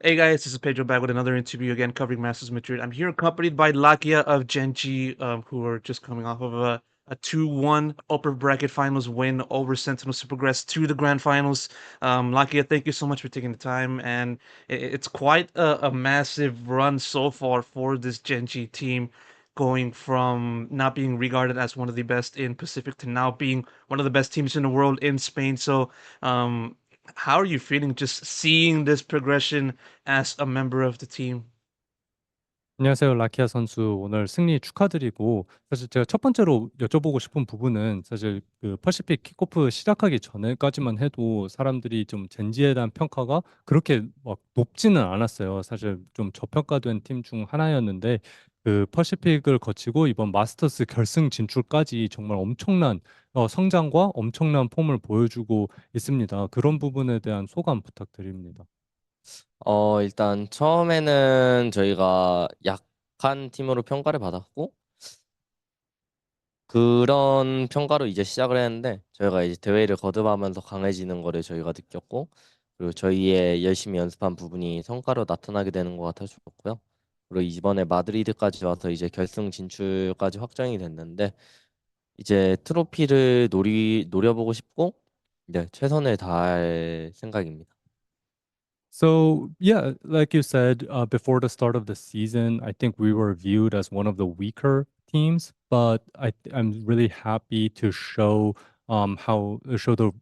Hey guys, this is Pedro back with another interview again covering Masters Madrid. I'm here accompanied by Lakia of GenG, who are just coming off of a 2-1 upper bracket finals win over Sentinels to progress to the grand finals. Lakia, thank you so much for taking the time, and it's quite a massive run so far for this GenG team, going from not being regarded as one of the best in Pacific to now being one of the best teams in the world in Spain. So, how are you feeling just seeing this progression as a member of the team? 안녕하세요, 라키아 선수. 오늘 승리 축하드리고, 사실 제가 첫 번째로 여쭤보고 싶은 부분은 사실 그 퍼시픽 킥오프 시작하기 전에까지만 해도 사람들이 좀 젠지에 대한 평가가 그렇게 막 높지는 않았어요. 사실 좀 저평가된 팀 중 하나였는데, 그 퍼시픽을 거치고 이번 마스터스 결승 진출까지 정말 엄청난 성장과 엄청난 폼을 보여주고 있습니다. 그런 부분에 대한 소감 부탁드립니다. 일단 처음에는 저희가 약한 팀으로 평가를 받았고 그런 평가로 이제 시작을 했는데 저희가 이제 대회를 거듭하면서 강해지는 거를 저희가 느꼈고 그리고 저희의 열심히 연습한 부분이 성과로 나타나게 되는 것 같아서 좋고요. 그리고 이번에 마드리드까지 와서 이제 결승 진출까지 확정이 됐는데 이제 트로피를 노려보고 싶고 네, 최선을 다할 생각입니다. So, yeah, like you said, before the start of the season, I think we were viewed as one of the weaker teams, but I'm really happy to show the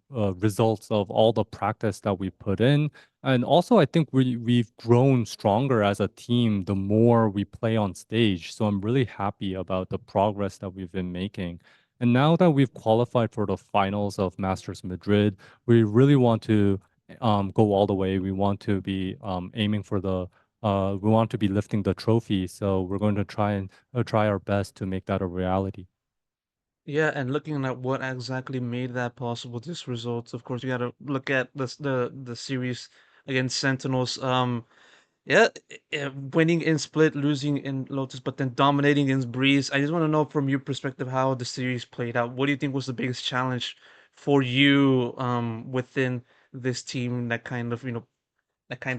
results of all the practice that we put in. And also, I think we've grown stronger as a team the more we play on stage. So I'm really happy about the progress that we've been making. And now that we've qualified for the finals of Masters Madrid, we really want to go all the way. We want to be aiming for we want to be lifting the trophy. So we're going to try our best to make that a reality. Yeah, and looking at what exactly made that possible, this results, of course, you got to look at the series against Sentinels. Yeah, winning in Split, losing in Lotus, but then dominating in Breeze. I just want to know from your perspective how the series played out. What do you think was the biggest challenge for you within this team that kind of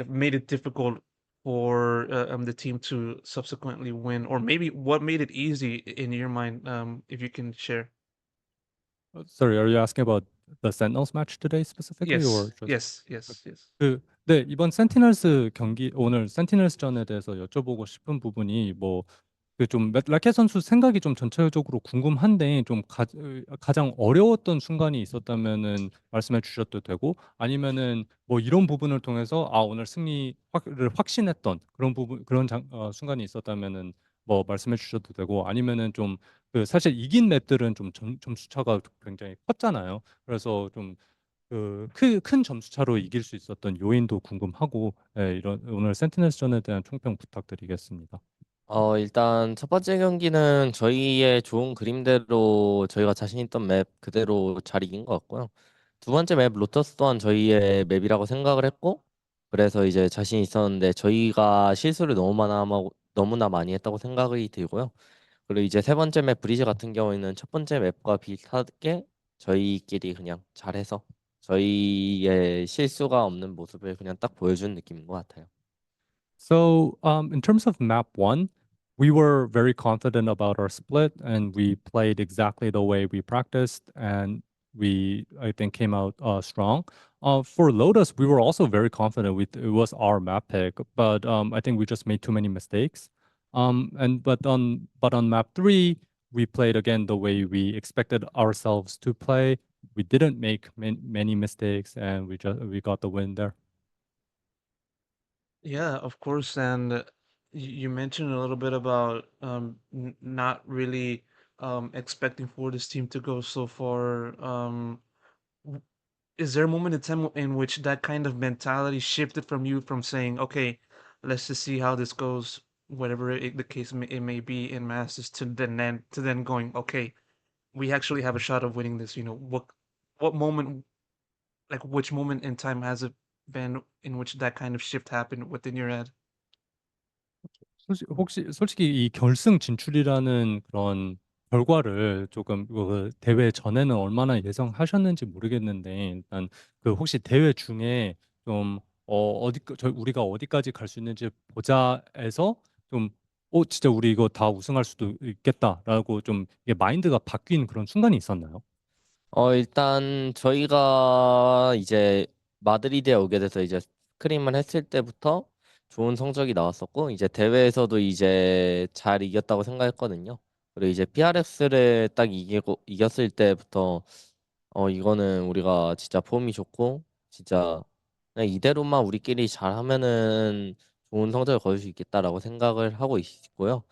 made it difficult for the team to subsequently win, or maybe what made it easy in your mind, if you can share. Sorry, are you asking about the Sentinels match today specifically, Yes, or just yes, yes, yes. 네, 이번 센티널스 경기 오늘 센티널스전에 대해서 여쭤보고 싶은 부분이 뭐 그 좀 라켓 선수 생각이 좀 전체적으로 궁금한데 좀 가장 어려웠던 순간이 있었다면은 말씀해 주셔도 되고 아니면은 뭐 이런 부분을 통해서 아 오늘 승리를 확신했던 그런 부분 순간이 있었다면은 뭐 말씀해 주셔도 되고 아니면은 좀 그 사실 이긴 맵들은 좀 점수 차가 굉장히 컸잖아요. 그래서 좀 큰 점수 차로 이길 수 있었던 요인도 궁금하고 예, 이런 오늘 센티넬스전에 대한 총평 부탁드리겠습니다. 일단 첫 번째 경기는 저희의 좋은 그림대로 저희가 자신 있던 맵 그대로 잘 이긴 것 같고요. 두 번째 맵 로터스 또한 저희의 맵이라고 생각을 했고, 그래서 이제 자신 있었는데 저희가 실수를 너무나 많이 했다고 생각이 들고요. 그리고 이제 세 번째 맵 브리즈 같은 경우에는 첫 번째 맵과 비슷하게 저희끼리 그냥 잘해서 저희의 실수가 없는 모습을 그냥 딱 보여준 느낌인 것 같아요. So, in terms of map one, we were very confident about our split and we played exactly the way we practiced and I think, came out strong. For Lotus, we were also very confident. It was our map pick, but I think we just made too many mistakes. But on map three, we played again the way we expected ourselves to play. We didn't make many mistakes, and we got the win there. Yeah, of course. And you mentioned a little bit about not really expecting for this team to go so far. W- is there a moment in time in which that kind of mentality shifted from you from saying, okay, let's just see how this goes, whatever the case it may be in Masters, to then going, okay, we actually have a shot of winning this. What moment, like which moment in time has it been in which that kind of shift happened within your head? 혹시 솔직히 이 결승 진출이라는 그런 결과를 조금 그 대회 전에는 얼마나 예상하셨는지 모르겠는데 일단 그 혹시 대회 중에 좀 우리가 어디까지 갈 수 있는지 보자에서 좀 진짜 우리 이거 다 우승할 수도 있겠다라고 좀 이게 마인드가 바뀐 그런 순간이 있었나요? 일단 저희가 이제 마드리드에 오게 돼서 이제 스크림을 했을 때부터 좋은 성적이 나왔었고 이제 대회에서도 이제 잘 이겼다고 생각했거든요. 그리고 이제 PRX를 딱 이겼을 때부터 이거는 우리가 진짜 폼이 좋고 진짜 그냥 이대로만 우리끼리 잘하면은 좋은 성적을 거둘 수 있겠다라고 생각을 하고 있고요.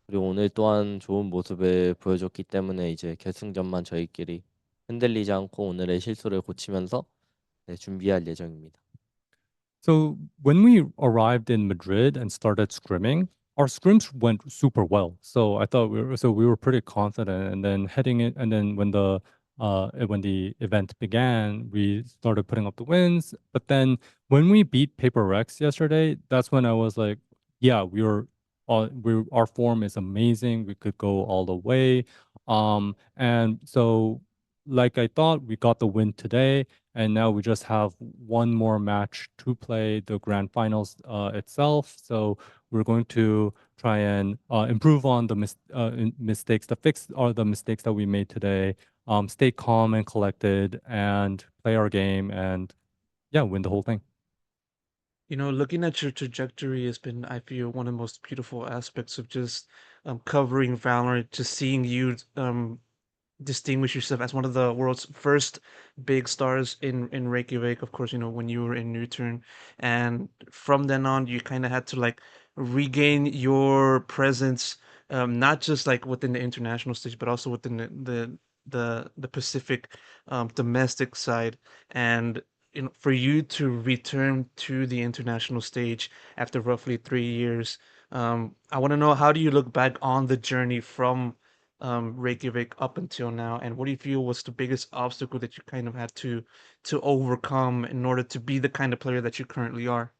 그리고 오늘 또한 좋은 모습을 보여줬기 때문에 이제 결승전만 저희끼리 흔들리지 않고 오늘의 실수를 고치면서 네, 준비할 예정입니다. So when we arrived in Madrid and started scrimming, our scrims went super well. So I thought we were pretty confident. And then heading in, and then when the event began, we started putting up the wins. But then when we beat Paper Rex yesterday, that's when I was like, yeah, our form is amazing. We could go all the way. And so like I thought, we got the win today and now we just have one more match to play the grand finals itself. So we're going to try and improve on the mistakes, to fix all the mistakes that we made today. Stay calm and collected, and play our game, and yeah, win the whole thing. You know, looking at your trajectory has been, I feel, one of the most beautiful aspects of just covering Valorant, just seeing you distinguish yourself as one of the world's first big stars in Reykjavik. Of course, you know when you were in Newturn, and from then on, you kind of had to like regain your presence, not just like within the international stage, but also within the Pacific domestic side. And for you to return to the international stage after roughly 3 years, I want to know, how do you look back on the journey from Reykjavik up until now, and what do you feel was the biggest obstacle that you kind of had to overcome in order to be the kind of player that you currently are?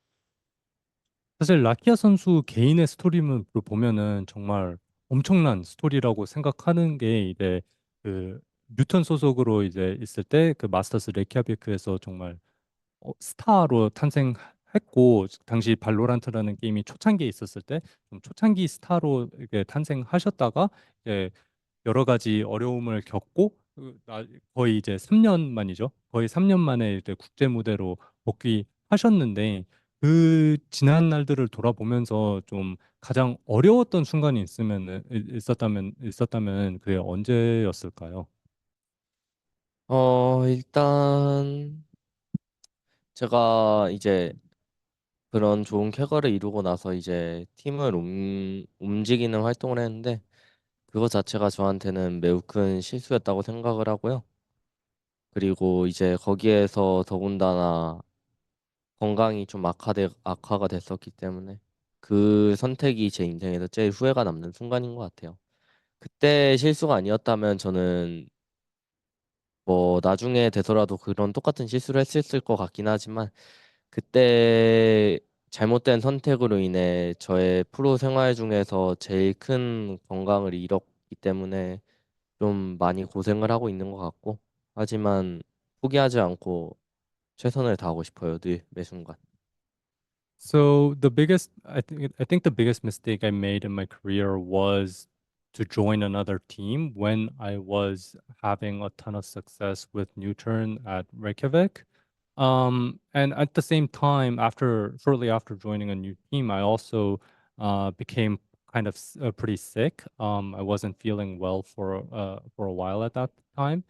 사실 라키아 선수 개인의 스토리를 보면은 정말 엄청난 스토리라고 생각하는 게 이제 그 뉴턴 소속으로 이제 있을 때 그 마스터스 레이캬비크에서 정말 스타로 탄생했고 당시 발로란트라는 게임이 초창기에 있었을 때 좀 초창기 스타로 이렇게 탄생하셨다가 이제 여러 가지 어려움을 겪고 거의 이제 3년 만이죠. 거의 3년 만에 이제 국제 무대로 복귀하셨는데 그 지난 날들을 돌아보면서 좀 가장 어려웠던 순간이 있었다면 그게 언제였을까요? 일단 제가 이제 그런 좋은 쾌거를 이루고 나서 이제 팀을 움직이는 활동을 했는데 그거 자체가 저한테는 매우 큰 실수였다고 생각을 하고요. 그리고 이제 거기에서 더군다나 건강이 좀 악화가 됐었기 때문에 그 선택이 제 인생에서 제일 후회가 남는 순간인 것 같아요. 그때 실수가 아니었다면 저는 뭐 나중에 돼서라도 그런 똑같은 실수를 했을 것 같긴 하지만 그때 잘못된 선택으로 인해 저의 프로 생활 중에서 제일 큰 건강을 잃었기 때문에 좀 많이 고생을 하고 있는 것 같고 하지만 포기하지 않고 최선을 다하고 싶어요. 늘 매 순간. So I think the biggest mistake I made in my career was to join another team when I was having a ton of success with Newturn at Reykjavik. And at the same time, shortly after joining a new team, I also became kind of pretty sick. I wasn't feeling well for a while at that time.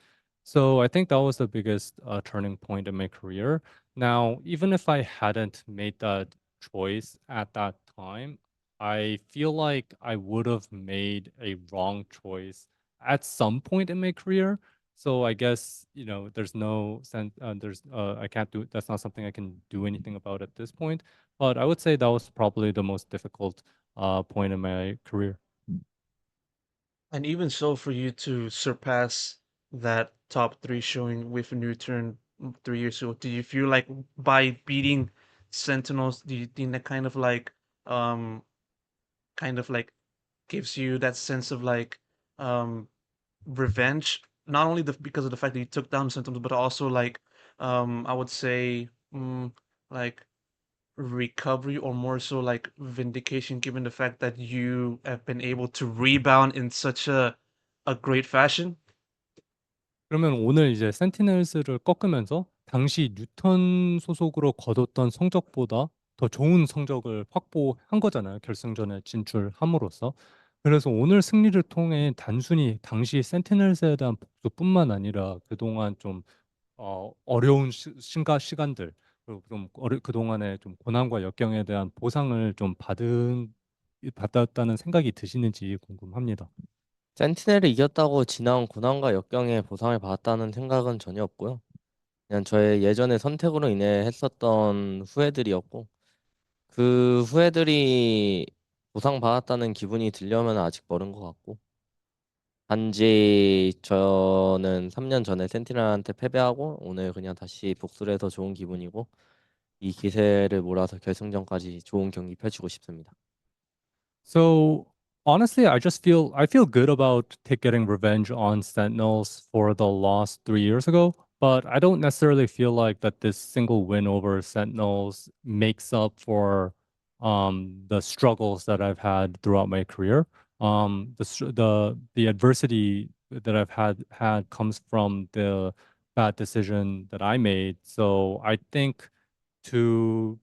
So I think that was the biggest turning point in my career. Now, even if I hadn't made that choice at that time, I feel like I would have made a wrong choice at some point in my career. So I guess, there's no sense, I can't do, that's not something I can do anything about at this point. But I would say that was probably the most difficult point in my career. And even so, for you to surpass that top three showing with Newturn 3 years ago, do you feel like by beating Sentinels, do you think that um kind of like gives you that sense of like um revenge, not only because of the fact that you took down Sentinels, but also like I would say like recovery or more so like vindication, given the fact that you have been able to rebound in such a great fashion? 그러면 오늘 이제 센티넬스를 꺾으면서 당시 뉴턴 소속으로 거뒀던 성적보다 더 좋은 성적을 확보한 거잖아요. 결승전에 진출함으로써. 그래서 오늘 승리를 통해 단순히 당시 센티넬스에 대한 복수뿐만 아니라 그동안 좀 어려운 시간들 그리고 좀 그동안의 좀 고난과 역경에 대한 보상을 좀 받았다는 생각이 드시는지 궁금합니다. 센티넬을 이겼다고 지나온 고난과 역경에 보상을 받았다는 생각은 전혀 없고요. 그냥 저의 예전의 선택으로 인해 했었던 후회들이었고 그 후회들이 보상받았다는 기분이 들려면 아직 멀은 것 같고 단지 저는 3년 전에 센티넬한테 패배하고 오늘 그냥 다시 복수를 해서 좋은 기분이고 이 기세를 몰아서 결승전까지 좋은 경기 펼치고 싶습니다. So honestly, I feel good about getting revenge on Sentinels for the loss 3 years ago, but I don't necessarily feel like that this single win over Sentinels makes up for the struggles that I've had throughout my career. The adversity that I've had comes from the bad decision that I made. So I think to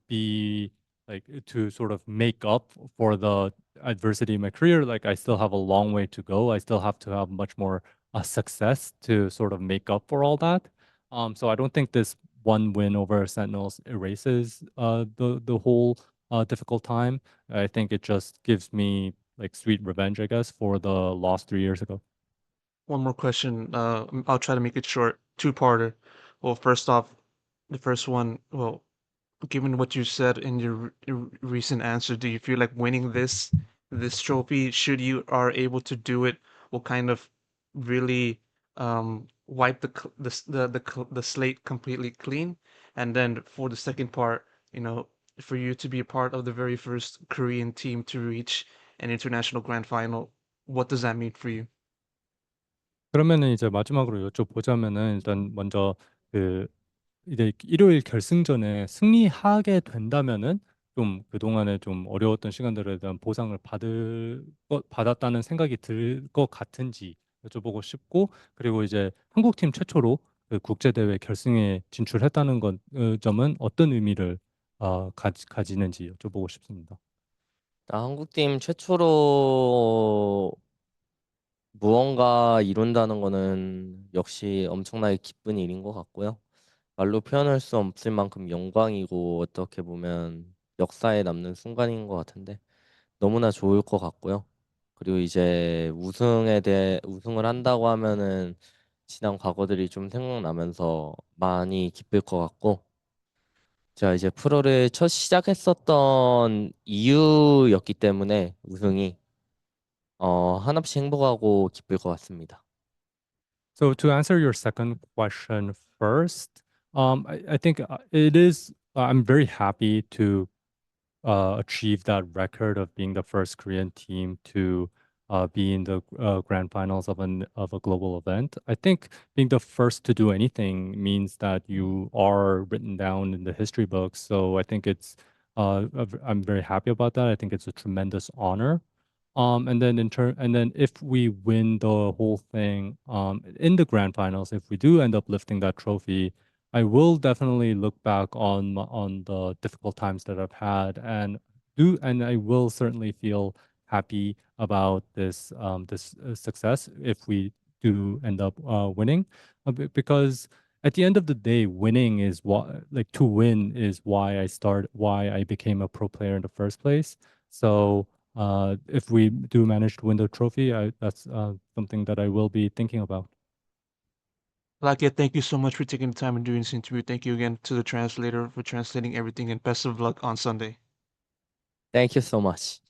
sort of make up for the adversity in my career, like I still have a long way to go. I still have to have much more success to sort of make up for all that. So I don't think this one win over Sentinels erases the whole difficult time. I think it just gives me like sweet revenge, I guess, for the loss 3 years ago. One more question. I'll try to make it short. Two-parter. Well, first off, the first one, well, given what you said in your recent answer, do you feel like winning this trophy, should you are able to do it, will kind of really wipe the slate completely clean? And then for the second part, for you to be a part of the very first Korean team to reach an international grand final, what does that mean for you? 그러면은 이제 마지막으로 여쭤보자면은 일단 먼저 그 이제 일요일 결승전에 승리하게 된다면은 좀 그동안에 좀 어려웠던 시간들에 대한 보상을 받았다는 생각이 들 것 같은지 여쭤보고 싶고 그리고 이제 한국팀 최초로 그 국제대회 결승에 진출했다는 점은 어떤 의미를 가지는지 여쭤보고 싶습니다. 한국팀 최초로 무언가 이룬다는 거는 역시 엄청나게 기쁜 일인 것 같고요. 말로 표현할 수 없을 만큼 영광이고 어떻게 보면 역사에 남는 순간인 것 같은데 너무나 좋을 것 같고요. 그리고 이제 우승을 한다고 하면은 지난 과거들이 좀 생각나면서 많이 기쁠 것 같고 제가 이제 프로를 첫 시작했었던 이유였기 때문에 우승이 한없이 행복하고 기쁠 것 같습니다. So to answer your second question first, I think it is. I'm very happy to achieve that record of being the first Korean team to be in the grand finals of a global event. I think being the first to do anything means that you are written down in the history books. So I think I'm very happy about that. I think it's a tremendous honor. And then if we win the whole thing in the grand finals, if we do end up lifting that trophy, I will definitely look back on the difficult times that I've had and I will certainly feel happy about this success if we do end up winning, because at the end of the day, winning is what like to win is why I became a pro player in the first place. So if we do manage to win the trophy, that's something that I will be thinking about. Lakia, thank you so much for taking the time and doing this interview. Thank you again to the translator for translating everything, and best of luck on Sunday. Thank you so much.